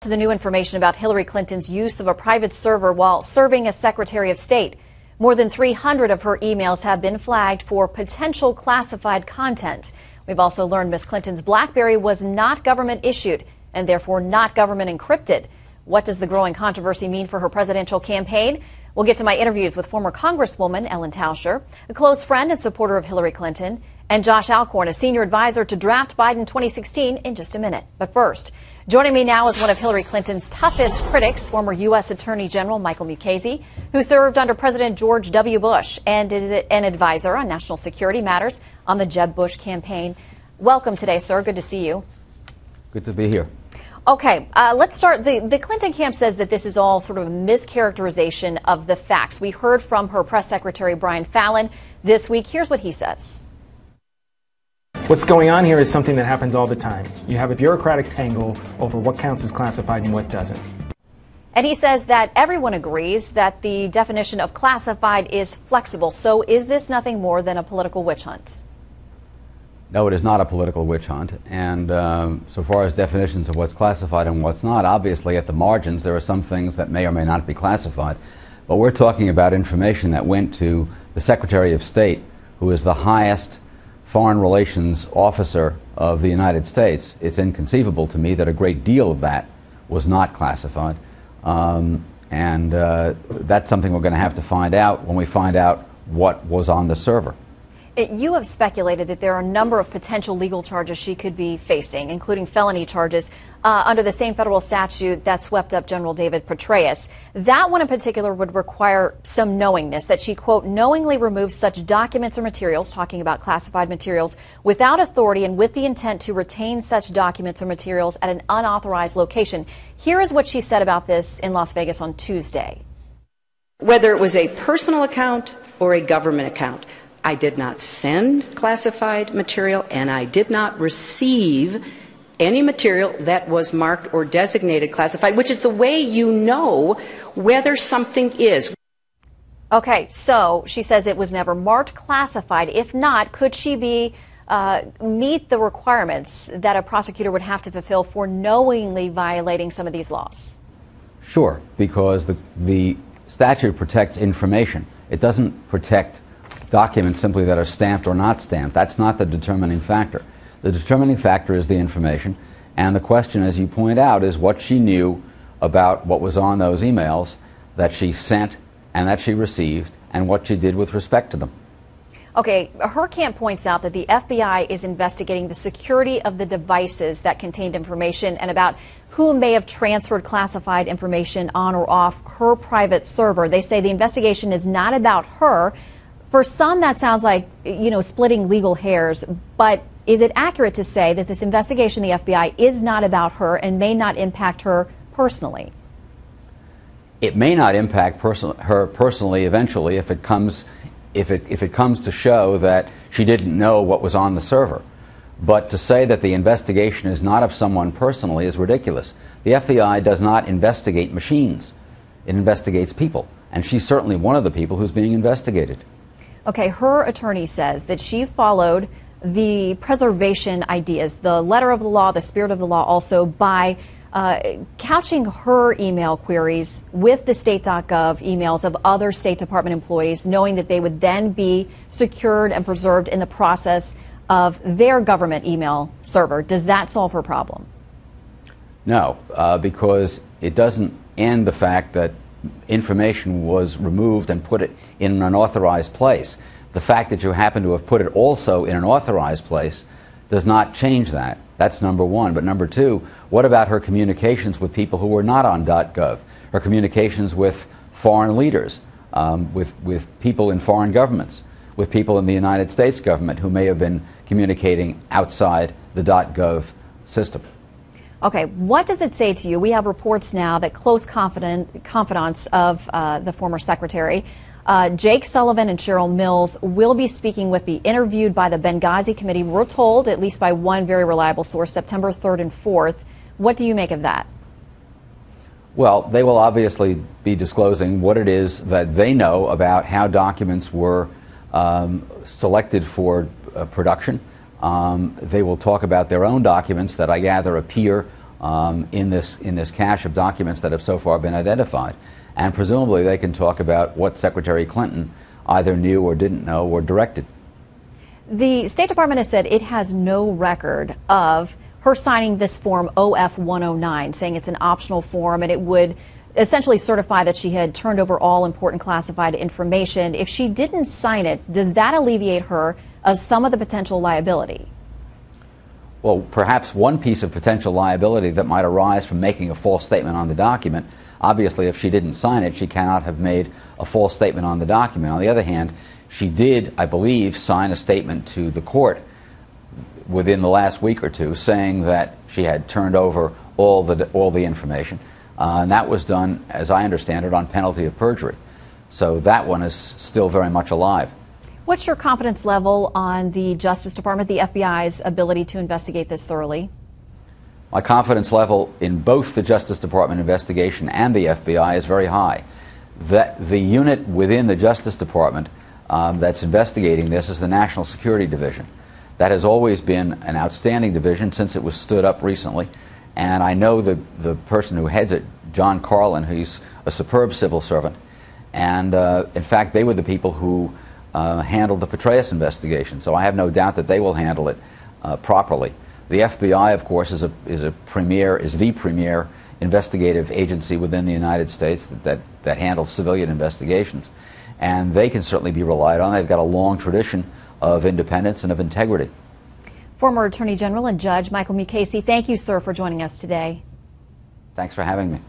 To the new information about Hillary Clinton's use of a private server while serving as Secretary of State. More than 300 of her emails have been flagged for potential classified content. We've also learned Ms. Clinton's BlackBerry was not government issued and therefore not government encrypted. What does the growing controversy mean for her presidential campaign? We'll get to my interviews with former Congresswoman Ellen Tauscher, a close friend and supporter of Hillary Clinton, and Josh Alcorn, a senior advisor to draft Biden 2016, in just a minute. But first, joining me now is one of Hillary Clinton's toughest critics, former U.S. Attorney General Michael Mukasey, who served under President George W. Bush and is an advisor on national security matters on the Jeb Bush campaign. Welcome today, sir. Good to see you. Good to be here. Okay, let's start. The Clinton camp says that this is all sort of a mischaracterization of the facts. We heard from her press secretary, Brian Fallon, this week. Here's what he says. What's going on here is something that happens all the time. You have a bureaucratic tangle over what counts as classified and what doesn't. And he says that everyone agrees that the definition of classified is flexible. So is this nothing more than a political witch hunt? No, it is not a political witch hunt. And so far as definitions of what's classified and what's not, obviously at the margins there are some things that may or may not be classified. But we're talking about information that went to the Secretary of State, who is the highest foreign relations officer of the United States. It's inconceivable to me that a great deal of that was not classified. That's something we're going to have to find out when we find out what was on the server. You have speculated that there are a number of potential legal charges she could be facing, including felony charges under the same federal statute that swept up General David Petraeus. That one in particular would require some knowingness, that she, quote, knowingly removes such documents or materials, talking about classified materials, without authority and with the intent to retain such documents or materials at an unauthorized location. Here is what she said about this in Las Vegas on Tuesday. Whether it was a personal account or a government account, I did not send classified material, and I did not receive any material that was marked or designated classified, which is the way you know whether something is. Okay, so she says it was never marked classified. If not, could she meet the requirements that a prosecutor would have to fulfill for knowingly violating some of these laws? Sure, because the statute protects information. It doesn't protect documents simply that are stamped or not stamped. That's not the determining factor. The determining factor is the information, and the question, as you point out, is what she knew about what was on those emails that she sent and that she received, and what she did with respect to them. Okay, her camp points out that the FBI is investigating the security of the devices that contained information and about who may have transferred classified information on or off her private server. They say the investigation is not about her. For some, that sounds like, splitting legal hairs, but is it accurate to say that this investigation, the FBI, is not about her and may not impact her personally? It may not impact her personally eventually if it comes to show that she didn't know what was on the server. But to say that the investigation is not of someone personally is ridiculous. The FBI does not investigate machines. It investigates people, and she's certainly one of the people who's being investigated. Okay, her attorney says that she followed the preservation ideas, the letter of the law, the spirit of the law, also by couching her email queries with the state.gov emails of other State Department employees, knowing that they would then be secured and preserved in the process of their government email server. Does that solve her problem? No, because it doesn't end the fact that information was removed and put it in an unauthorized place. The fact that you happen to have put it also in an authorized place does not change that. That's number one. But number two, what about her communications with people who were not on .gov? Her communications with foreign leaders, with people in foreign governments, with people in the United States government who may have been communicating outside the .gov system. Okay, what does it say to you? We have reports now that close confidants of the former secretary, Jake Sullivan and Cheryl Mills, will be interviewed by the Benghazi committee. We're told, at least by one very reliable source, September 3rd and 4th. What do you make of that? Well, they will obviously be disclosing what it is that they know about how documents were selected for production. They will talk about their own documents that I gather appear in this cache of documents that have so far been identified. And presumably they can talk about what Secretary Clinton either knew or didn't know or directed. The State Department has said it has no record of her signing this form OF-109, saying it's an optional form and it would essentially certify that she had turned over all important classified information. If she didn't sign it, does that alleviate her of some of the potential liability? Well, perhaps one piece of potential liability that might arise from making a false statement on the document. Obviously, if she didn't sign it, she cannot have made a false statement on the document. On the other hand, she did, I believe, sign a statement to the court within the last week or two saying that she had turned over all the information. And that was done, as I understand it, on penalty of perjury. So that one is still very much alive. What's your confidence level on the Justice Department, the FBI's ability to investigate this thoroughly? My confidence level in both the Justice Department investigation and the FBI is very high. The unit within the Justice Department that's investigating this is the National Security Division. That has always been an outstanding division since it was stood up recently. And I know the person who heads it, John Carlin, who's a superb civil servant. And in fact, they were the people who handled the Petraeus investigation. So I have no doubt that they will handle it properly. The FBI, of course, is the premier investigative agency within the United States that handles civilian investigations. And they can certainly be relied on. They've got a long tradition of independence and of integrity. Former Attorney General and Judge Michael Mukasey, thank you, sir, for joining us today. Thanks for having me.